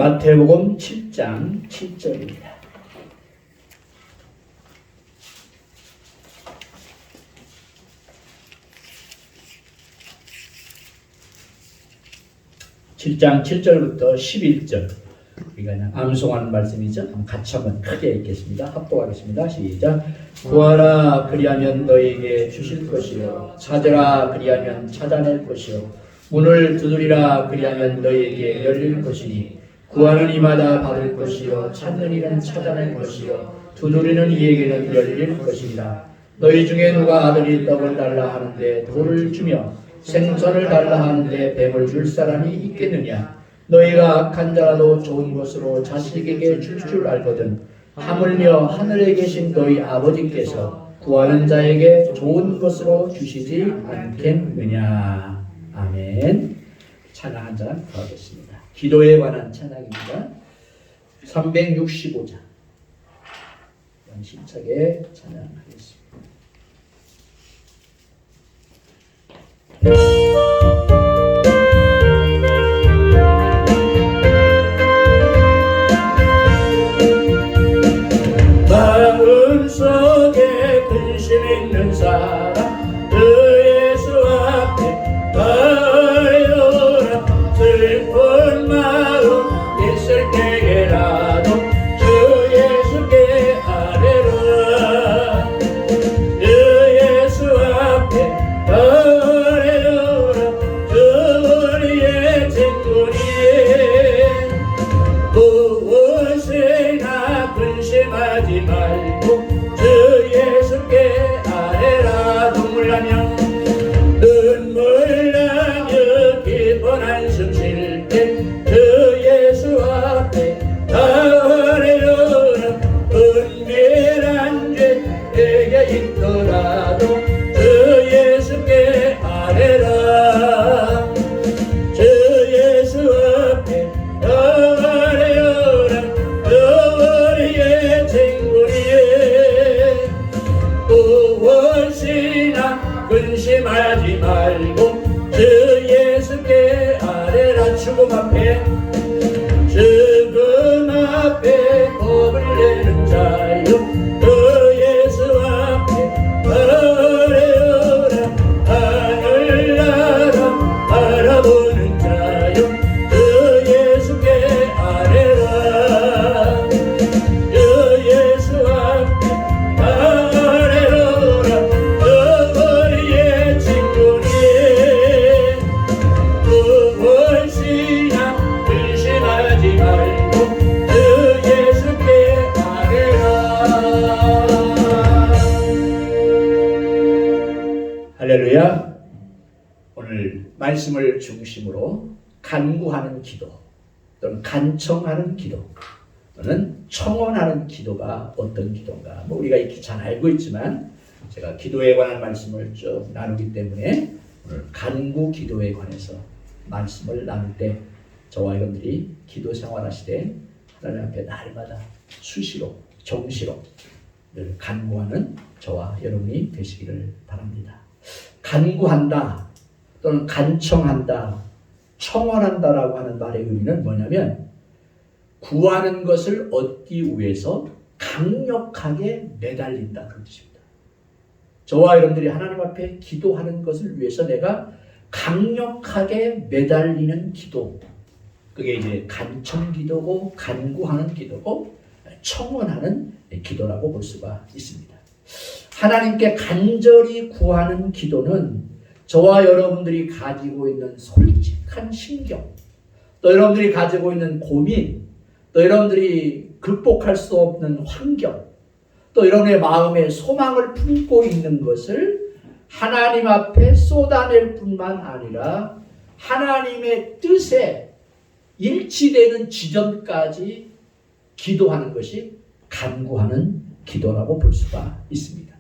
마태복음 7장 7절입니다. (7장 7절부터 11절) 우리가 그냥 암송하는 말씀이죠. 같이 한번 크게 읽겠습니다. 합독하겠습니다. 시작. 구하라 그리하면 너희에게 주실 것이요 찾으라 그리하면 찾아낼 것이요 문을 두드리라 그리하면 너희에게 열릴 것이니 구하는 이마다 받을 것이요 찾는 이는 찾아낼 것이요 두드리는 이에게는 열릴 것이니라. 너희 중에 누가 아들이 떡을 달라 하는데 돌을 주며 생선을 달라 하는데 뱀을 줄 사람이 있겠느냐. 너희가 악한 자라도 좋은 것으로 자식에게 줄 줄 알거든 하물며 하늘에 계신 너희 아버지께서 구하는 자에게 좋은 것으로 주시지 않겠느냐. 아멘. 찬양 한 장 더 하겠습니다. 기도에 관한 찬양입니다. 365장 힘차게 찬양하겠습니다. 마음속에 근심 있는 사람 그 예수 앞에 가요라. 슬픈 마음 있을 때에라도 주 예수께 아뢰라. 주 예수 앞에 아뢰라. 주 우리의 친구니 무엇이나 근심하지 말고 주 예수께 아뢰라. 눈물 나며 깊은 한숨 쉴 때 주 예수 앞에 아뢰라. 은밀한 죄 내게 있더라도 주 예수께 아뢰라. 주 예수 앞에 아뢰라. 우리의 친구니 무엇이나 근심하지 말고 주 예수께 아뢰라. 죽음 앞에 겁을 내는 자요 그 예수 앞에 아뢰라. 하늘나라 바라보는 자요 그 예수께 아뢰라. 그 예수 앞에 아뢰라. 우리의 친구니 무엇이나 근심하지 말고 주 예수께 아뢰라. 할렐루야. 오늘 말씀을 중심으로 간구하는 기도 또는 간청하는 기도 또는 청원하는 기도가 어떤 기도인가, 우리가 이렇게 잘 알고 있지만 제가 기도에 관한 말씀을 쭉 나누기 때문에 오늘 간구 기도에 관해서 말씀을 나눌 때 저와 여러분들이 기도 생활하시되 하나님 앞에 날마다 수시로 정시로 늘 간구하는 저와 여러분이 되시기를 바랍니다. 간구한다 또는 간청한다, 청원한다라고 하는 말의 의미는 뭐냐면 구하는 것을 얻기 위해서 강력하게 매달린다, 그런 뜻입니다. 저와 여러분들이 하나님 앞에 기도하는 것을 위해서 내가 강력하게 매달리는 기도, 그게 이제 간청 기도고 간구하는 기도고 청원하는 기도라고 볼 수가 있습니다. 하나님께 간절히 구하는 기도는 저와 여러분들이 가지고 있는 솔직한 심경, 또 여러분들이 가지고 있는 고민, 또 여러분들이 극복할 수 없는 환경, 또 여러분의 마음에 소망을 품고 있는 것을 하나님 앞에 쏟아낼 뿐만 아니라 하나님의 뜻에 일치되는 지점까지 기도하는 것이 간구하는 기도라고 볼 수가 있습니다.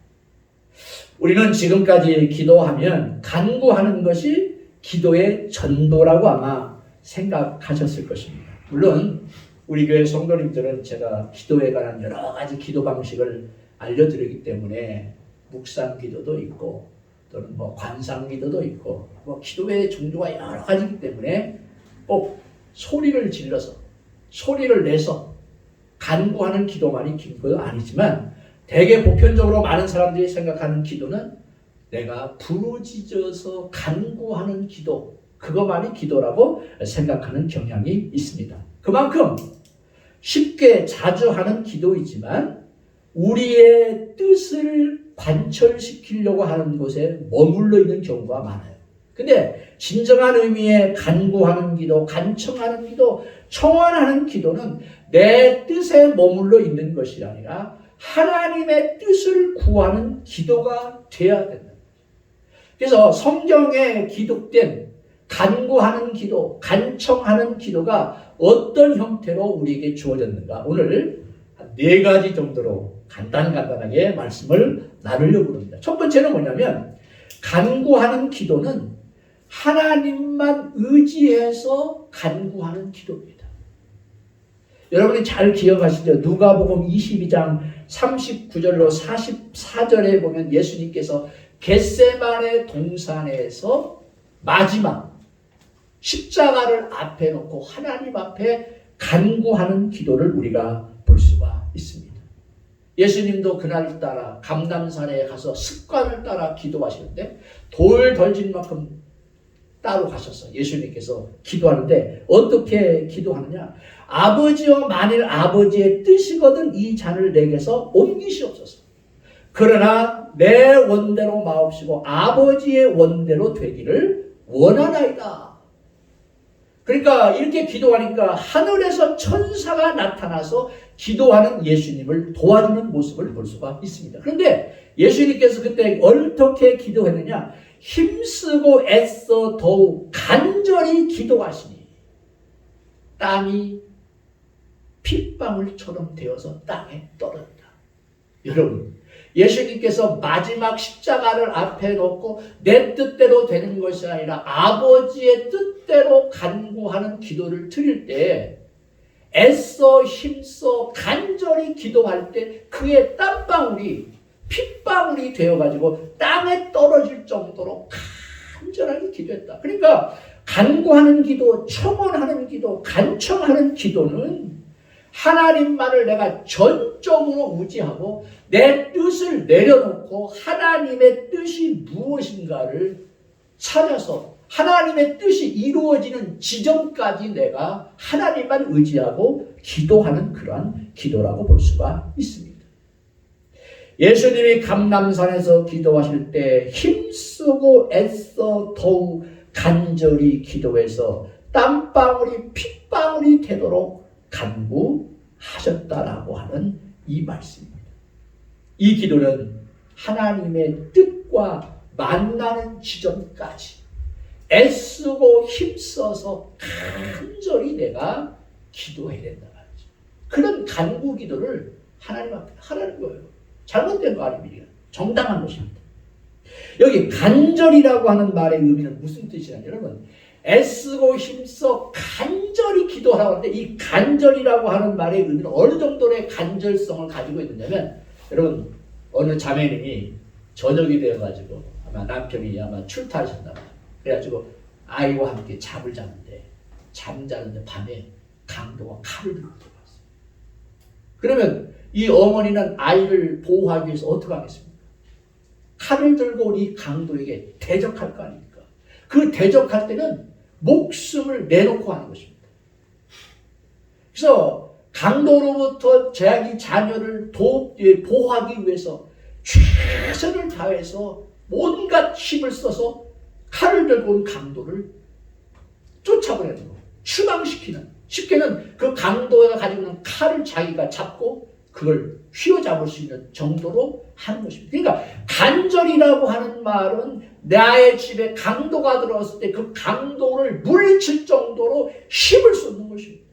우리는 지금까지 기도하면 간구하는 것이 기도의 전도라고 아마 생각하셨을 것입니다. 물론 우리 교회 성도님들은 제가 기도에 관한 여러 가지 기도 방식을 알려드리기 때문에 묵상 기도도 있고 또는 관상 기도도 있고 기도의 종류가 여러 가지이기 때문에 꼭 소리를 질러서 소리를 내서 간구하는 기도만이 기도가 아니지만 대개 보편적으로 많은 사람들이 생각하는 기도는 내가 부르짖어서 간구하는 기도, 그것만이 기도라고 생각하는 경향이 있습니다. 그만큼 쉽게 자주 하는 기도이지만 우리의 뜻을 관철시키려고 하는 곳에 머물러 있는 경우가 많아요. 근데 진정한 의미의 간구하는 기도, 간청하는 기도, 청원하는 기도는 내 뜻에 머물러 있는 것이 아니라 하나님의 뜻을 구하는 기도가 되어야 된다. 그래서 성경에 기록된 간구하는 기도, 간청하는 기도가 어떤 형태로 우리에게 주어졌는가? 오늘 한 4가지 정도로 간단하게 말씀을 나누려고 합니다. 첫 번째는 뭐냐면 간구하는 기도는 하나님만 의지해서 간구하는 기도입니다. 여러분이 잘 기억하시죠? 누가복음 22장 39절로 44절에 보면 예수님께서 겟세마네 동산에서 마지막 십자가를 앞에 놓고 하나님 앞에 간구하는 기도를 우리가 볼 수가 있습니다. 예수님도 그날따라 감람산에 가서 습관을 따라 기도하시는데 돌 던진 만큼 따로 가셔서 예수님께서 기도하는데 어떻게 기도하느냐? 아버지여, 만일 아버지의 뜻이거든 이 잔을 내게서 옮기시옵소서. 그러나 내 원대로 마옵시고 아버지의 원대로 되기를 원하나이다. 그러니까 이렇게 기도하니까 하늘에서 천사가 나타나서 기도하는 예수님을 도와주는 모습을 볼 수가 있습니다. 그런데 예수님께서 그때 어떻게 기도했느냐? 힘쓰고 애써 더욱 간절히 기도하시니 땅이 핏방울처럼 되어서 땅에 떨어졌다. 여러분, 예수님께서 마지막 십자가를 앞에 놓고 내 뜻대로 되는 것이 아니라 아버지의 뜻대로 간구하는 기도를 드릴 때 애써 힘써 간절히 기도할 때 그의 땀방울이 핏방울이 되어가지고 땅에 떨어질 정도로 간절하게 기도했다. 그러니까 간구하는 기도, 청원하는 기도, 간청하는 기도는 하나님만을 내가 전적으로 의지하고 내 뜻을 내려놓고 하나님의 뜻이 무엇인가를 찾아서 하나님의 뜻이 이루어지는 지점까지 내가 하나님만 의지하고 기도하는 그러한 기도라고 볼 수가 있습니다. 예수님이 감람산에서 기도하실 때 힘쓰고 애써 더욱 간절히 기도해서 땀방울이 핏방울이 되도록 간구하셨다라고 하는 이 말씀입니다. 이 기도는 하나님의 뜻과 만나는 지점까지 애쓰고 힘써서 간절히 내가 기도해야 된다 말이죠. 그런 간구 기도를 하나님 앞에 하라는 거예요. 잘못된 거 아닙니다. 정당한 것입니다. 여기 간절이라고 하는 말의 의미는 무슨 뜻이냐면 여러분, 애쓰고 힘써 간절히 기도하라고 하는데 이 간절이라고 하는 말의 의미는 어느 정도의 간절성을 가지고 있느냐면 여러분, 어느 자매님이 저녁이 되어가지고 아마 남편이 아마 출타하셨나 봐요. 그래가지고 아이와 함께 잠을 자는데 밤에 강도가 칼을 들고 들어왔어요. 그러면 이 어머니는 아이를 보호하기 위해서 어떻게 하겠습니까? 칼을 들고 온 이 강도에게 대적할 거 아닙니까? 그 대적할 때는 목숨을 내놓고 하는 것입니다. 그래서 강도로부터 자기 자녀를 보호하기 위해서 최선을 다해서 온갖 힘을 써서 칼을 들고 온 강도를 쫓아보내는 거, 추방시키는, 쉽게는 그 강도가 가지고 있는 칼을 자기가 잡고 그걸 휘어잡을 수 있는 정도로 하는 것입니다. 그러니까 간절이라고 하는 말은 나의 집에 강도가 들어왔을 때 그 강도를 물리칠 정도로 힘을 쏟는 것입니다.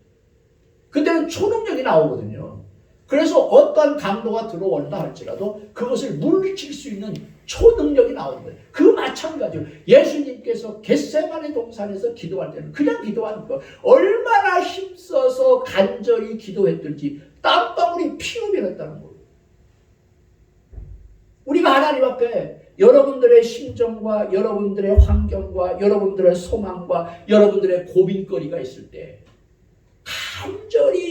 그때는 초능력이 나오거든요. 그래서 어떤 강도가 들어온다 할지라도 그것을 물리칠 수 있는 초능력이 나오는 거예요. 그 마찬가지로 예수님께서 겟세마네 동산에서 기도할 때는 그냥 기도하는 거, 얼마나 힘써서 간절히 기도했든지 땀방울이 피우면했다는 거예요. 우리가 하나님 앞에 여러분들의 심정과 여러분들의 환경과 여러분들의 소망과 여러분들의 고민거리가 있을 때 간절히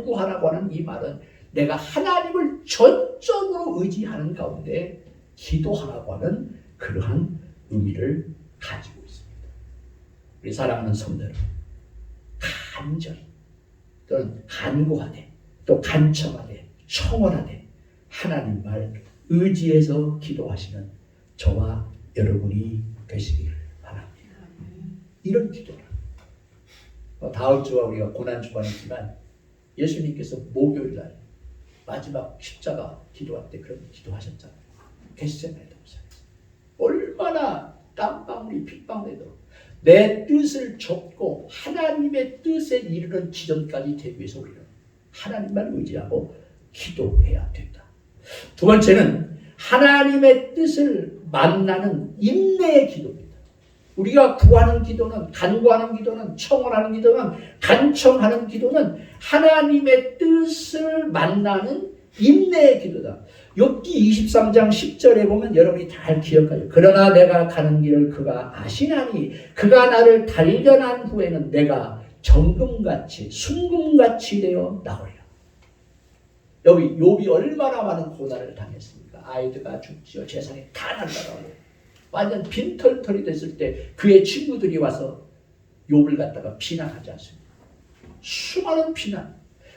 간구하라고 하는 이 말은 내가 하나님을 전적으로 의지하는 가운데 기도하라고 하는 그러한 의미를 가지고 있습니다. 우리 사랑하는 성도들, 간절히 또는 간구하되 또 간청하되 청원하되 하나님 말 의지해서 기도하시는 저와 여러분이 되시기를 바랍니다. 이런 기도를 다음 주가 우리가 고난주간이지만 예수님께서 목요일날 마지막 십자가 기도할 때 그런 기도하셨잖아요. 겟세마네 동산에서 얼마나 땀방울이 핏방울에도 내 뜻을 접고 하나님의 뜻에 이르는 지점까지 되기 위해서 우리는 하나님만 의지하고 기도해야 된다. 두 번째는 하나님의 뜻을 만나는 인내의 기도입니다. 우리가 구하는 기도는, 간구하는 기도는, 청원하는 기도는, 간청하는 기도는 하나님의 뜻을 만나는 인내의 기도다. 욥기 23장 10절에 보면 여러분이 잘 기억하죠. 그러나 내가 가는 길을 그가 아시나니 그가 나를 단련한 후에는 내가 정금같이 순금같이 되어 나오리라. 여기 욥이 얼마나 많은 고난을 당했습니까? 아이들가 죽지요. 재산이 다 날아가고 완전 빈털털이 됐을 때 그의 친구들이 와서 욥을 갖다가 비난하지 않습니다. 수많은 비난.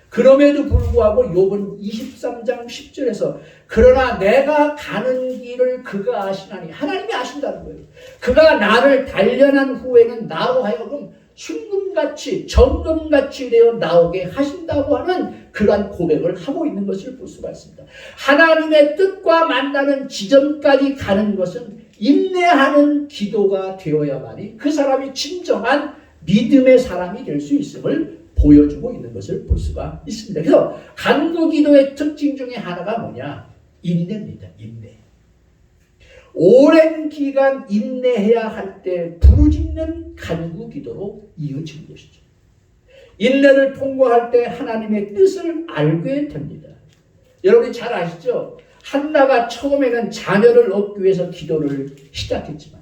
그럼에도 불구하고 욥은 23장 10절에서 그러나 내가 가는 길을 그가 아시나니 하나님이 아신다는 거예요. 그가 나를 단련한 후에는 나로 하여금 순금같이 정금같이 되어 나오게 하신다고 하는 그러한 고백을 하고 있는 것을 볼 수가 있습니다. 하나님의 뜻과 만나는 지점까지 가는 것은 인내하는 기도가 되어야만이 그 사람이 진정한 믿음의 사람이 될 수 있음을 보여주고 있는 것을 볼 수가 있습니다. 그래서 간구 기도의 특징 중에 하나가 뭐냐? 인내입니다. 인내. 오랜 기간 인내해야 할 때 부르짖는 간구 기도로 이어지는 것이죠. 인내를 통과할 때 하나님의 뜻을 알게 됩니다. 여러분이 잘 아시죠? 한나가 처음에는 자녀를 얻기 위해서 기도를 시작했지만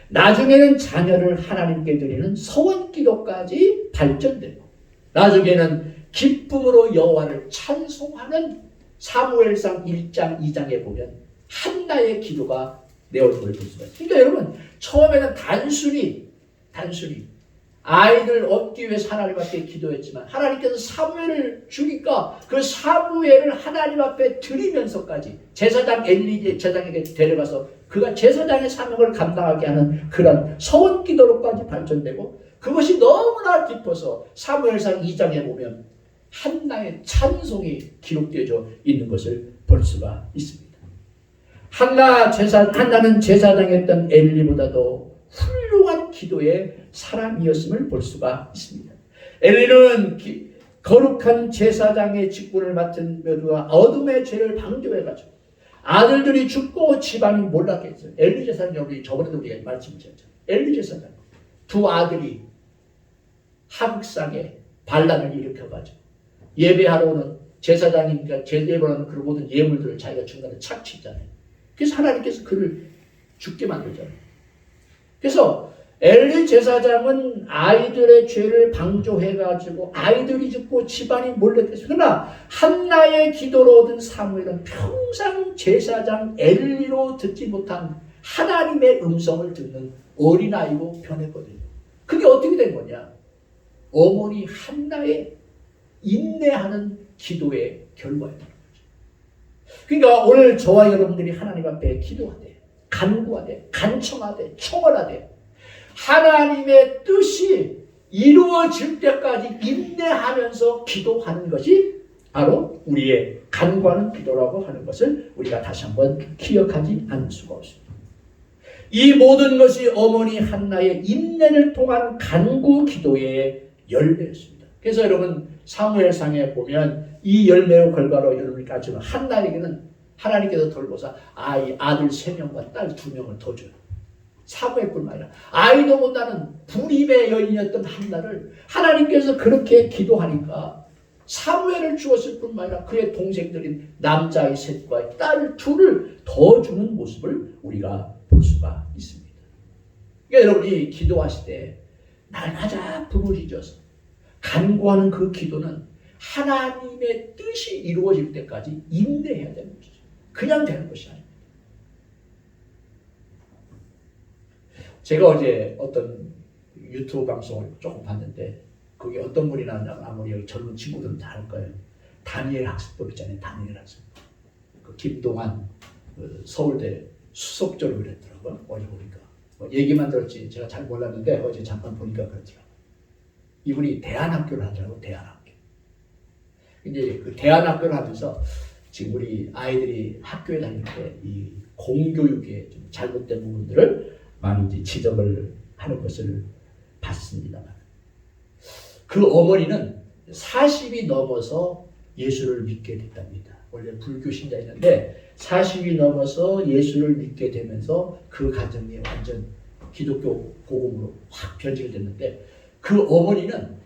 나중에는 자녀를 하나님께 드리는 서원 기도까지 발전되고 나중에는 기쁨으로 여호와를 찬송하는 사무엘상 1장 2장에 보면 한나의 기도가 내어진 걸 볼 수가 있어요. 그러니까 여러분 처음에는 단순히 아이를 얻기 위해서 하나님 앞에 기도했지만 하나님께서 사무엘을 주니까 그 사무엘을 하나님 앞에 드리면서까지 제사장 엘리 제사장에게 데려가서 그가 제사장의 사명을 감당하게 하는 그런 서원 기도로까지 발전되고 그것이 너무나 깊어서 사무엘상 2장에 보면 한나의 찬송이 기록되어져 있는 것을 볼 수가 있습니다. 한나는 제사장이었던 엘리보다도 훌륭한 기도의 사람이었음을 볼 수가 있습니다. 엘리는 거룩한 제사장의 직분을 맡은 메두와 어둠의 죄를 방조해가지고 아들들이 죽고 집안이 몰락게 했어요. 엘리 제사장이 우리 저번에도 우리가 말씀드렸죠. 엘리 제사장 두 아들이 하극상에 반란을 일으켜가지고 예배하러 오는 제사장이니까 예배하는 그 모든 예물들을 자기가 중간에 착취했잖아요. 그래서 하나님께서 그를 죽게 만들잖아요. 그래서 엘리 제사장은 아이들의 죄를 방조해가지고 아이들이 죽고 집안이 몰락했어요. 그러나 한나의 기도로 얻은 사무엘은 평생 제사장 엘리로 듣지 못한 하나님의 음성을 듣는 어린아이로 변했거든요. 그게 어떻게 된 거냐? 어머니 한나의 인내하는 기도의 결과였다는 거죠. 그러니까 오늘 저와 여러분들이 하나님 앞에 기도하되 간구하되 간청하되 청원하되 하나님의 뜻이 이루어질 때까지 인내하면서 기도하는 것이 바로 우리의 간구하는 기도라고 하는 것을 우리가 다시 한번 기억하지 않을 수가 없습니다. 이 모든 것이 어머니 한나의 인내를 통한 간구 기도의 열매였습니다. 그래서 여러분 사무엘상에 보면 이 열매의 결과로 여러분이 알지만 한나에게는 하나님께서 돌보사 아들 3명과 딸 2명을 더 줘요. 사무엘뿐만 아니라 아이도 못나는 불임의 여인이었던 한나를 하나님께서 그렇게 기도하니까 사무엘을 주었을 뿐만 아니라 그의 동생들인 남자의 3과 딸 2를 더 주는 모습을 우리가 볼 수가 있습니다. 그러니까 여러분이 기도하실 때 날마다 부르짖어서 간구하는 그 기도는 하나님의 뜻이 이루어질 때까지 인내해야 되는 것이죠. 그냥 되는 것이 아닙니다. 제가 어제 어떤 유튜브 방송을 조금 봤는데 거기 어떤 분이 나왔냐면 아무리 여기 젊은 친구들은 다 알 거예요. 다니엘 학습법 있잖아요. 다니엘 학습법. 그 김동완 그 서울대 수석 졸업을 했더라고요. 어제 보니까. 뭐 얘기만 들었지 제가 잘 몰랐는데 어제 잠깐 보니까 그렇더라고요. 이분이 대안학교를 하더라고요. 대안학교. 이제 그 대안학교를 하면서 지금 우리 아이들이 학교에 다닐 때 이 공교육의 좀 잘못된 부분들을 많이 이제 지적을 하는 것을 봤습니다만 그 어머니는 40이 넘어서 예수를 믿게 됐답니다. 원래 불교 신자였는데 40이 넘어서 예수를 믿게 되면서 그 가정이 완전 기독교 복음으로 확 변질됐는데 그 어머니는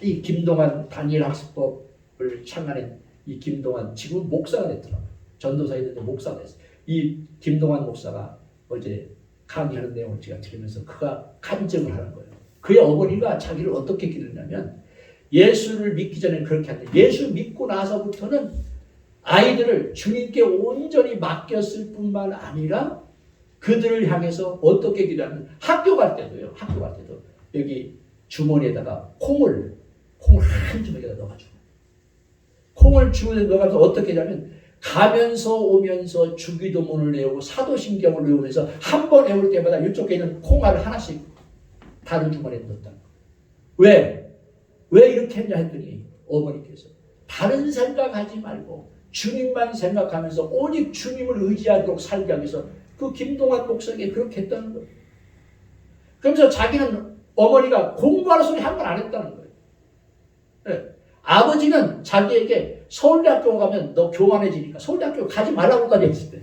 이 김동완 다니엘 학습법을 창안한 이 김동완 지금 목사가 됐더라고요. 전도사에 있는데 목사가 됐어요. 이 김동완 목사가 어제 강의하는 내용을 제가 들으면서 그가 간증을 하는 거예요. 그의 어머니가 자기를 어떻게 기르냐면 예수를 믿기 전에 그렇게 한다. 예수 믿고 나서부터는 아이들을 주님께 온전히 맡겼을 뿐만 아니라 그들을 향해서 어떻게 기도하면 학교 갈 때도요. 학교 갈 때도 여기 주머니에다가 콩을 한 주머니에다 넣어가지고 콩을 주머니에 넣어가지고 어떻게 하냐면 가면서 오면서 주기도문을 외우고 사도신경을 외우면서 한 번 외울 때마다 이쪽에 있는 콩알을 하나씩 다른 주머니에 넣었다는 거예요. 왜? 왜 이렇게 했냐 했더니 어머니께서 다른 생각하지 말고 주님만 생각하면서 오직 주님을 의지하도록 살게 하기 위해서 그 김동완 목사에게 그렇게 했다는 거예요. 그러면서 자기는 어머니가 공부하는 소리 한 번 안 했다는 거예요. 네. 아버지는 자기에게 서울대학교 가면 너 교만해지니까 서울대학교 가지 말라고까지 했을 때.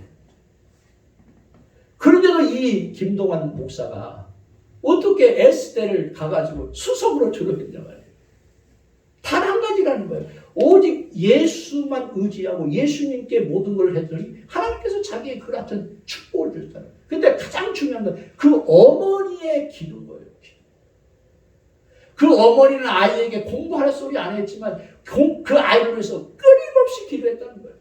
그런데도 이 김동완 목사가 어떻게 S대를 가가지고 수석으로 졸업했냐 말이에요. 단 한 가지라는 거예요. 오직 예수만 의지하고 예수님께 모든 걸 했더니 하나님께서 자기의 그 같은 축복을 주셨잖아요. 근데 가장 중요한 건 그 어머니의 기도인 거예요. 그 어머니는 아이에게 공부하라 소리 안 했지만 그 아이를 위해서 끊임없이 기도했다는 거예요.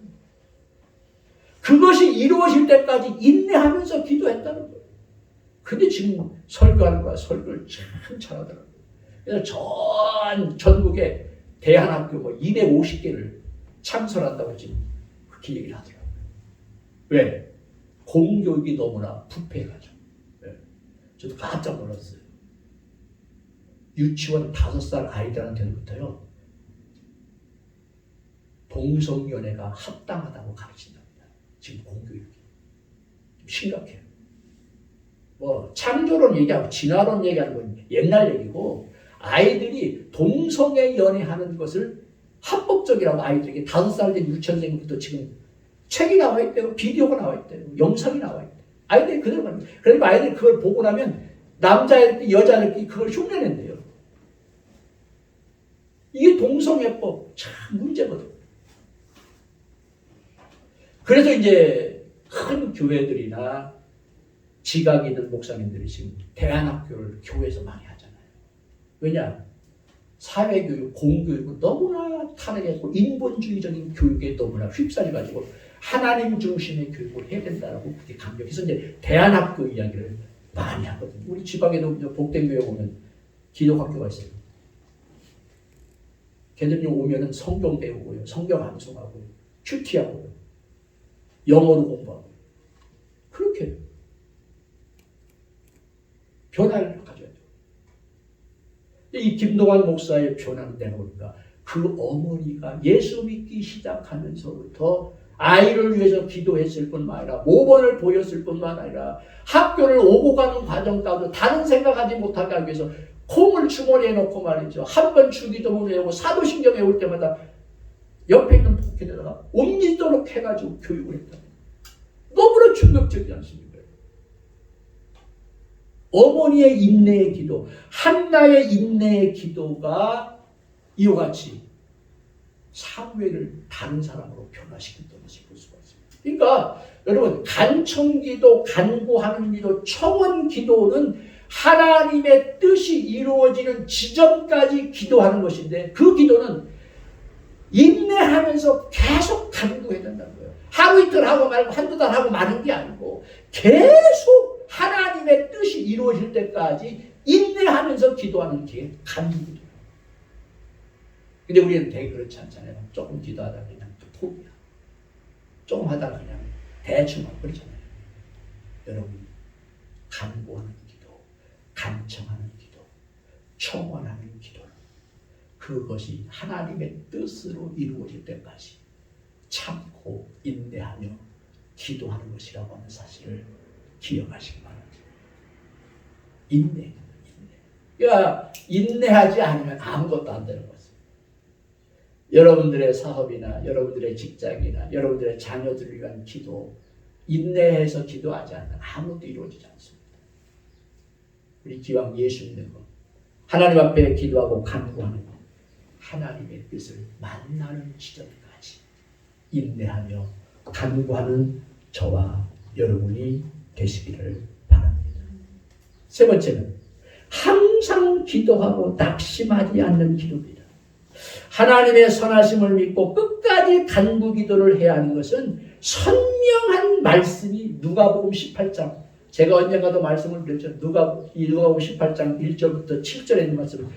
그것이 이루어질 때까지 인내하면서 기도했다는 거예요. 근데 지금 설교하는 거야. 설교를 참 잘하더라고요. 그래서 전국에 대안학교 250개를 창설한다고 지금 그렇게 얘기를 하더라고요. 왜? 공교육이 너무나 부패해가지고. 네. 저도 깜짝 놀랐어요. 유치원 5살 아이들한테부터요. 동성연애가 합당하다고 가르친답니다. 지금 공교육이. 좀 심각해요. 창조론 얘기하고 진화론 얘기하는 건 옛날 얘기고 아이들이 동성애 연애하는 것을 합법적이라고 아이들에게 5살 된 유치원생부터 지금 책이 나와 있대요. 비디오가 나와 있대요. 영상이 나와 있대요. 아이들이 그대로 갑니다. 그러니까 아이들이 그걸 보고 나면 남자애들이 여자애들이 그걸 흉내낸대요. 이게 동성애법 참 문제거든. 그래서 이제 큰 교회들이나 지각 있는 목사님들이 지금 대안학교를 교회에서 많이 하잖아요. 왜냐? 사회교육, 공교육은 너무나 타락했고 인본주의적인 교육에 너무나 휩싸여가지고 하나님 중심의 교육을 해야 된다라고 그렇게 강력해서 이제 대안학교 이야기를 많이 하거든요. 우리 지방에도 복된교회 보면 기독학교가 있어요. 걔들이 오면은 성경 배우고요, 성경 암송하고요, 큐티하고요, 영어로 공부하고요. 그렇게 변화를 가져야 돼요. 이 김동완 목사의 변화는 내가 보니까 그 어머니가 예수 믿기 시작하면서부터 아이를 위해서 기도했을 뿐만 아니라 모범을 보였을 뿐만 아니라 학교를 오고 가는 과정까지도 다른 생각하지 못하게 하기 위해서 콩을 주머니에 넣고 말이죠. 한 번 주기도문 외우고 사도신경 외울 때마다 옆에 있는 포켓에다가 옮기도록 해가지고 교육을 했다. 너무나 충격적이지 않습니까? 어머니의 인내의 기도, 한나의 인내의 기도가 이와 같이 사무엘을 다른 사람으로 변화시켰던 것을 볼 수가 있습니다. 그러니까 여러분 간청기도, 간구하는 기도, 청원 기도는 하나님의 뜻이 이루어지는 지점까지 기도하는 것인데 그 기도는 인내하면서 계속 간구해야 된다는 거예요. 하루 이틀 하고 말고 한두 달 하고 마는 게 아니고 계속 하나님의 뜻이 이루어질 때까지 인내하면서 기도하는 게 간구거든요. 근데 우리는 되게 그렇지 않잖아요. 조금 기도하다 그냥 포기야. 조금 하다가 그냥 대충 하고 그렇잖아요. 여러분, 간구하는 기도, 간청하는 기도, 청원하는 기도는 그것이 하나님의 뜻으로 이루어질 때까지 참고 인내하며 기도하는 것이라고 하는 사실을 기억하시기 바랍니다. 인내. 그러니까 인내하지 않으면 아무것도 안 되는 것입니다. 여러분들의 사업이나 여러분들의 직장이나 여러분들의 자녀들을 위한 기도, 인내해서 기도하지 않으면 아무것도 이루어지지 않습니다. 우리 기왕 예수 믿는 것, 하나님 앞에 기도하고 간구하는 것, 하나님의 뜻을 만나는 지점까지 인내하며 간구하는 저와 여러분이 되시기를 바랍니다. 세 번째는 항상 기도하고 낙심하지 않는 기도입니다. 하나님의 선하심을 믿고 끝까지 간구 기도를 해야 하는 것은 선명한 말씀이 누가복음 18장, 제가 언젠가도 말씀을 드렸죠. 누가복음 18장 1절부터 7절에 있는 말씀을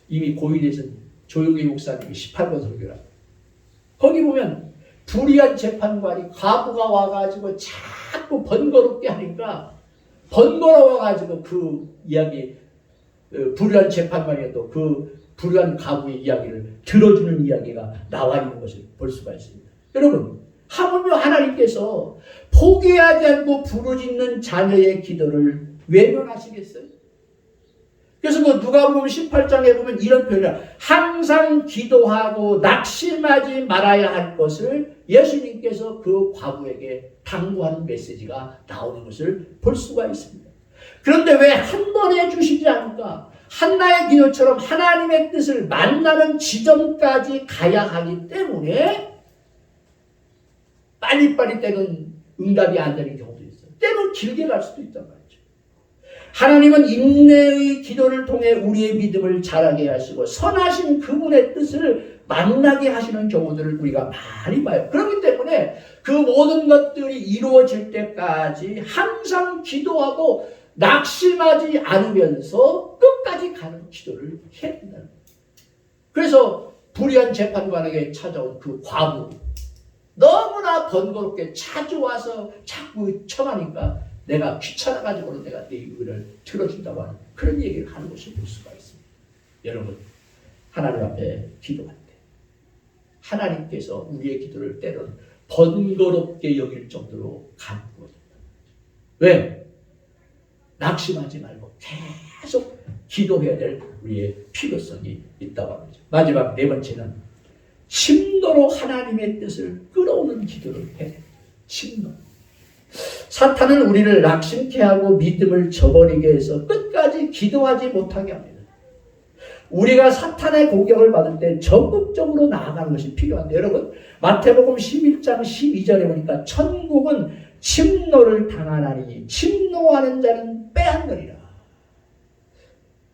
이미 고인되신 조용기 목사님이 18번 설교라. 거기 보면 불의한 재판관이 과부가 와가지고 자꾸 번거롭게 하니까 번거로워가지고 그 이야기, 불의한 재판관이어도 그 불의한 과부의 이야기를 들어주는 이야기가 나와 있는 것을 볼 수가 있습니다. 여러분, 하물며 하나님께서 포기하지 않고 부르짖는 자녀의 기도를 외면하시겠어요? 그래서 그 누가복음 18장에 보면 이런 표현이야. 항상 기도하고 낙심하지 말아야 할 것을 예수님께서 그 과부에게 당부하는 메시지가 나오는 것을 볼 수가 있습니다. 그런데 왜 한 번에 주시지 않을까? 한나의 기도처럼 하나님의 뜻을 만나는 지점까지 가야 하기 때문에 빨리빨리 때는 응답이 안 되는 경우도 있어요. 때는 길게 갈 수도 있단 말이죠. 하나님은 인내의 기도를 통해 우리의 믿음을 자라게 하시고 선하신 그분의 뜻을 만나게 하시는 경우들을 우리가 많이 봐요. 그렇기 때문에 그 모든 것들이 이루어질 때까지 항상 기도하고 낙심하지 않으면서 끝까지 가는 기도를 해야 된다는 거예요. 그래서 불의한 재판관에게 찾아온 그 과부, 너무나 번거롭게 자주 와서 자꾸 청하니까 내가 귀찮아가지고 내가 내 의를 들어준다고 하는 그런 얘기를 하는 것을 볼 수가 있습니다. 여러분, 하나님 앞에 기도할 때 하나님께서 우리의 기도를 때로는 번거롭게 여길 정도로 간구합니다. 왜? 낙심하지 말고 계속 기도해야 될 우리의 필요성이 있다고 합니다. 마지막 네 번째는 심노로 하나님의 뜻을 끌어오는 기도를 해야 됩니다. 심노. 사탄은 우리를 낙심케 하고 믿음을 저버리게 해서 끝까지 기도하지 못하게 합니다. 우리가 사탄의 공격을 받을 때 적극적으로 나아가는 것이 필요한데, 여러분, 마태복음 11장 12절에 보니까 천국은 침노를 당하나니 침노하는 자는 빼앗느니라.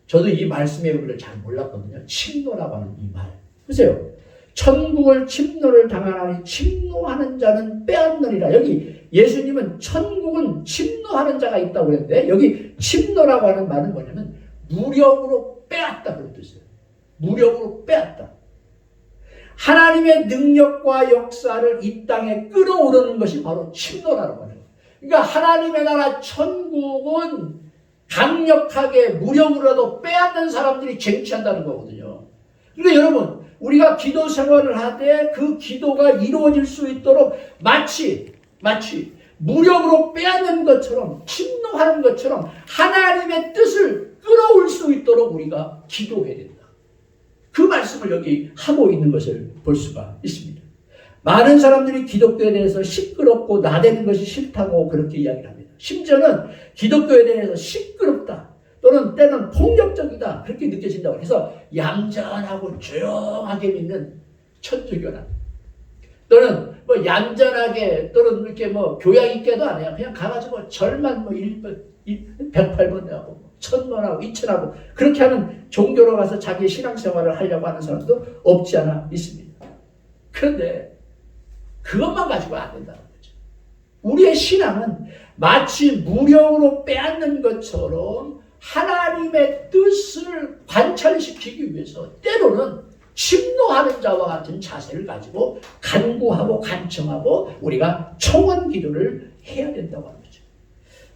저도 이 말씀의 의미를 잘 몰랐거든요. 침노라고 하는 이 말. 보세요. 천국을 침노를 당하나니 침노하는 자는 빼앗느니라. 여기 예수님은 천국은 침노하는 자가 있다고 그랬는데, 여기 침노라고 하는 말은 뭐냐면 무력으로 빼앗다 그런 뜻이에요. 무력으로 빼앗다. 하나님의 능력과 역사를 이 땅에 끌어오르는 것이 바로 침노라는 거예요. 그러니까 하나님의 나라 천국은 강력하게 무력으로라도 빼앗는 사람들이 쟁취한다는 거거든요. 그러니까 여러분, 우리가 기도 생활을 하되 그 기도가 이루어질 수 있도록 마치 무력으로 빼앗는 것처럼, 침노하는 것처럼 하나님의 뜻을 끌어올 수 있도록 우리가 기도해야 된다. 그 말씀을 여기 하고 있는 것을 볼 수가 있습니다. 많은 사람들이 기독교에 대해서 시끄럽고 나대는 것이 싫다고 그렇게 이야기를 합니다. 심지어는 기독교에 대해서 시끄럽다, 또는 때는 폭력적이다, 그렇게 느껴진다고 해서 얌전하고 조용하게 믿는 천주교나, 또는 뭐 얌전하게, 또는 이렇게 뭐 교양 있게도 안 해요. 그냥 가가지고 절만 뭐 108번 하고 1000번 하고 2000하고 그렇게 하는 종교로 가서 자기 신앙생활을 하려고 하는 사람도 없지 않아 있습니다. 그런데 그것만 가지고 안 된다는 거죠. 우리의 신앙은 마치 무력으로 빼앗는 것처럼 하나님의 뜻을 관철시키기 위해서 때로는 침노하는 자와 같은 자세를 가지고 간구하고 간청하고 우리가 청원 기도를 해야 된다고 하는 거죠.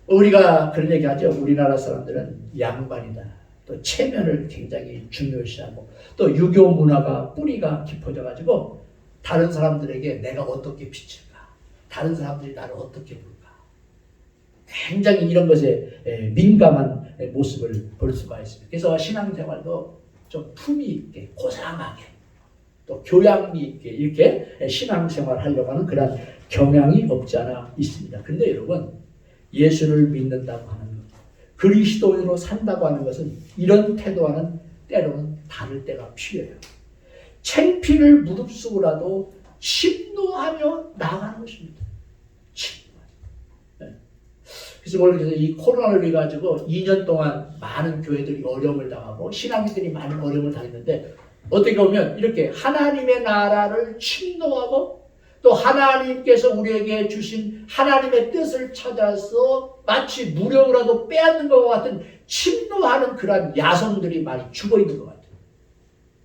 우리가 그런 얘기하죠. 우리나라 사람들은 양반이다. 또 체면을 굉장히 중요시하고 또 유교 문화가 뿌리가 깊어져 가지고 다른 사람들에게 내가 어떻게 비칠까? 다른 사람들이 나를 어떻게 볼까? 굉장히 이런 것에 민감한 모습을 볼 수가 있습니다. 그래서 신앙생활도 좀 품위 있게, 고상하게, 또 교양미 있게 이렇게 신앙생활을 하려고 하는 그런 경향이 없지 않아 있습니다. 근데 여러분, 예수를 믿는다고 하는 것, 그리스도인으로 산다고 하는 것은 이런 태도와는 때로는 다를 때가 필요해요. 창피를 무릅쓰고라도 침노하며 나아가는 것입니다. 그래서 원래 이 코로나를 위해 가지고 2년 동안 많은 교회들이 어려움을 당하고 신앙인들이 많은 어려움을 당했는데 어떻게 보면 이렇게 하나님의 나라를 침노하고 또 하나님께서 우리에게 주신 하나님의 뜻을 찾아서 마치 무력으로라도 빼앗는 것과 같은 침노하는 그러한 야성들이 많이 죽어 있는 것 같아요.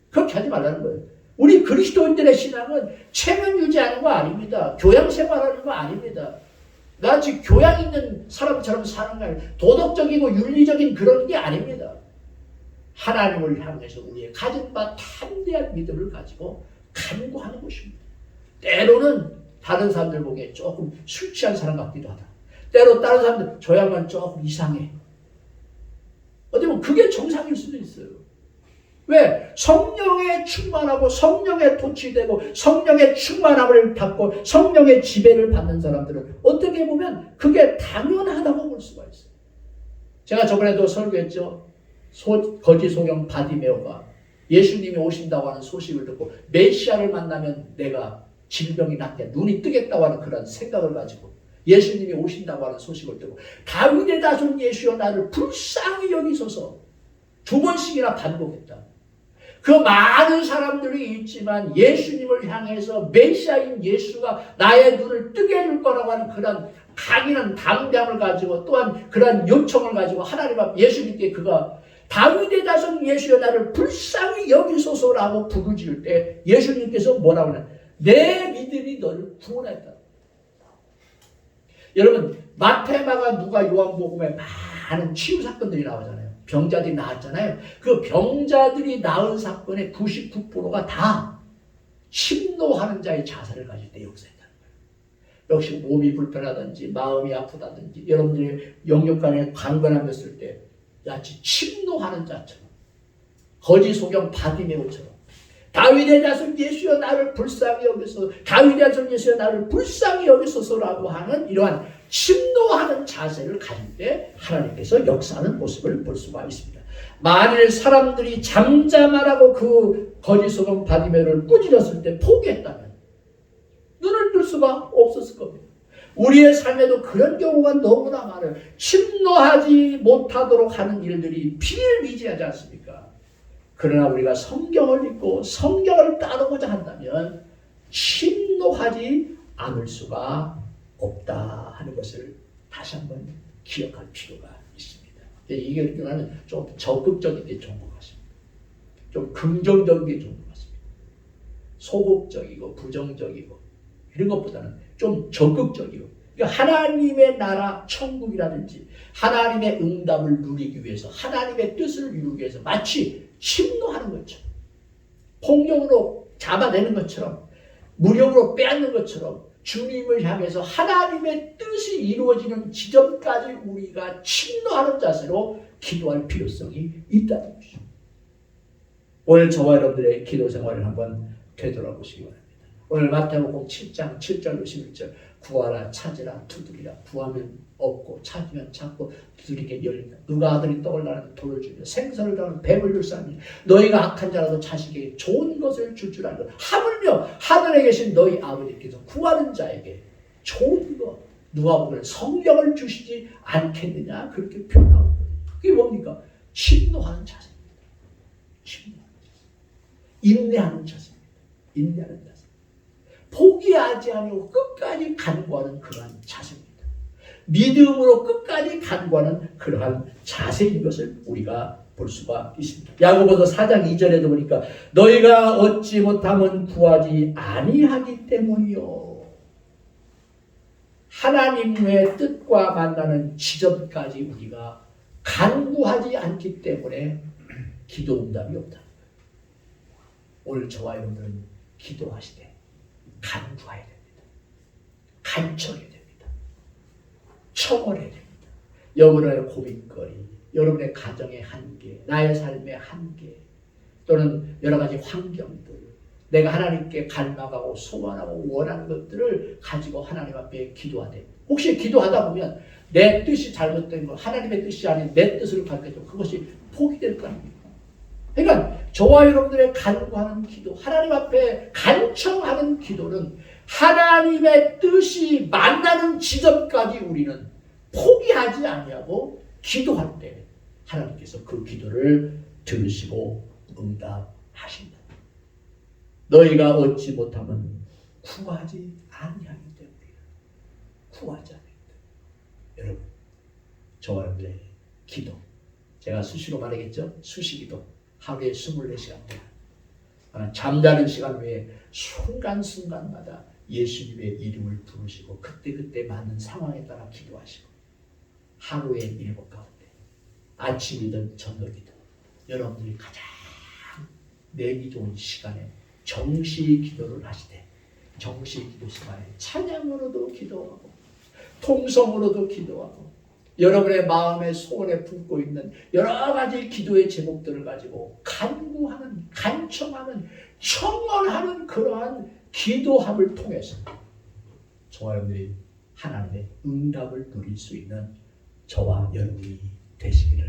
그렇게 하지 말라는 거예요. 우리 그리스도인들의 신앙은 체면 유지하는 거 아닙니다. 교양 생활하는 거 아닙니다. 나같이 교양 있는 사람처럼 사는 게 아니라 도덕적이고 윤리적인 그런 게 아닙니다. 하나님을 향해서 우리의 가진 바 담대한 믿음을 가지고 간구하는 것입니다. 때로는 다른 사람들 보기에 조금 술 취한 사람 같기도 하다. 때로 다른 사람들 저 양반 조금 이상해. 어떻게 보면 그게 정상일 수도 있어요. 왜? 성령에 충만하고 성령에 도취되고 성령의 충만함을 받고 성령의 지배를 받는 사람들은 어떻게 보면 그게 당연하다고 볼 수가 있어요. 제가 저번에도 설교했죠. 거짓 소경 바디메오가 예수님이 오신다고 하는 소식을 듣고 메시아를 만나면 내가 질병이 낫게 눈이 뜨겠다고 하는 그런 생각을 가지고 예수님이 오신다고 하는 소식을 듣고 다윗의 자손 예수여 나를 불쌍히 여기소서 2번씩이나 반복했다. 그 많은 사람들이 있지만 예수님을 향해서 메시아인 예수가 나의 눈을 뜨게 해줄 거라고 하는 그런 강인한 담대함을 가지고 또한 그런 요청을 가지고 하나님 앞 예수님께 그가 다윗의 자손 예수여 나를 불쌍히 여기소서라고 부르짖을 때 예수님께서 뭐라고 하냐? 내 믿음이 너를 구원했다. 여러분 마태, 마가, 누가, 요한복음에 많은 치유 사건들이 나오잖아요. 병자들이 나았잖아요. 그 병자들이 나은 사건의 99%가 다 침노하는 자의 자살을 가질 때 역사했다는 거예요. 역시 몸이 불편하든지 마음이 아프다든지 여러분들이 영육간에 강건함했을 때 마치 침노하는 자처럼 거짓 소경 바디메오처럼 다윗의 자손 예수여 나를 불쌍히 여기소서 다윗의 자손 예수여 나를 불쌍히 여기소서라고 하는 이러한 침노하는 자세를 가질 때 하나님께서 역사하는 모습을 볼 수가 있습니다. 만일 사람들이 잠잠하라고 그 거짓 소경 바디메오를 꾸짖었을 때 포기했다면 눈을 뜰 수가 없었을 겁니다. 우리의 삶에도 그런 경우가 너무나 많아요. 침노하지 못하도록 하는 일들이 비일비재하지 않습니까? 그러나 우리가 성경을 읽고 성경을 따르고자 한다면 침노하지 않을 수가 없다 하는 것을 다시 한번 기억할 필요가 있습니다. 이게 나는 좀 적극적인 게 좋은 것 같습니다. 좀 긍정적인 게 좋은 것 같습니다. 소극적이고 부정적이고 이런 것보다는 좀 적극적이고 그러니까 하나님의 나라 천국이라든지 하나님의 응답을 누리기 위해서 하나님의 뜻을 이루기 위해서 마치 침노하는 것처럼 폭력으로 잡아내는 것처럼 무력으로 빼앗는 것처럼 주님을 향해서 하나님의 뜻이 이루어지는 지점까지 우리가 침노하는 자세로 기도할 필요성이 있다는 것이죠. 오늘 저와 여러분들의 기도 생활을 한번 되돌아보시기 바랍니다. 오늘 마태복음 7장 7절로 11절 구하라 찾으라 두드리라 구하면 얻고 찾으면 찾고 두드리게 열린다. 누가 아들이 떡을 나는 돌을 주며 생선을 나는 뱀을 불쌍히 너희가 악한 자라도 자식에게 좋은 것을 줄 줄 알고 하물며 하늘에 계신 너희 아버지께서 구하는 자에게 좋은 것 누가 보면 성령을 주시지 않겠느냐 그렇게 표현하고 있거든요. 그게 뭡니까? 침노하는 자세입니다. 침노하는 자세. 인내하는 자세입니다. 인내하는 자세. 포기하지 아니하고 끝까지 간구하는 그러한 자세입니다. 믿음으로 끝까지 간구하는 그러한 자세인 것을 우리가 볼 수가 있습니다. 야고보서 4장 2절에도 보니까 너희가 얻지 못하면 구하지 아니하기 때문이요. 하나님의 뜻과 만나는 지점까지 우리가 간구하지 않기 때문에 기도 응답이 없다. 오늘 저와 여러분들은 기도하시되 간구해야 됩니다. 간청해야 됩니다. 청원해야 됩니다. 여러분의 고민거리, 여러분의 가정의 한계, 나의 삶의 한계, 또는 여러 가지 환경들, 내가 하나님께 갈망하고 소원하고 원하는 것들을 가지고 하나님 앞에 기도하되, 혹시 기도하다 보면 내 뜻이 잘못된 거, 하나님의 뜻이 아닌 내 뜻을 가르쳐도 그것이 포기될 거 아닙니까? 그러니까 저와 여러분들의 간구하는 기도, 하나님 앞에 간청하는 기도는 하나님의 뜻이 만나는 지점까지 우리는 포기하지 아니하고 기도할 때 하나님께서 그 기도를 들으시고 응답하신다. 너희가 얻지 못하면 구하지 아니하기 때문이다. 구하지 아니하기 때문에. 여러분, 저와 여러분의 기도, 제가 수시로 말하겠죠? 수시기도 하루에 24시간 동안 잠자는 시간 외에 순간순간마다 예수님의 이름을 부르시고 그때그때 맞는 상황에 따라 기도하시고 하루의 일곱 가운데 아침이든 저녁이든 여러분들이 가장 내기 좋은 시간에 정시 기도를 하시되, 정시 기도 시간에 찬양으로도 기도하고 통성으로도 기도하고 여러분의 마음에 소원에 품고 있는 여러 가지 기도의 제목들을 가지고 간구하는, 간청하는, 청원하는 그러한 기도함을 통해서 저와 여러분들이 하나님의 응답을 누릴 수 있는 저와 여러분이 되시기를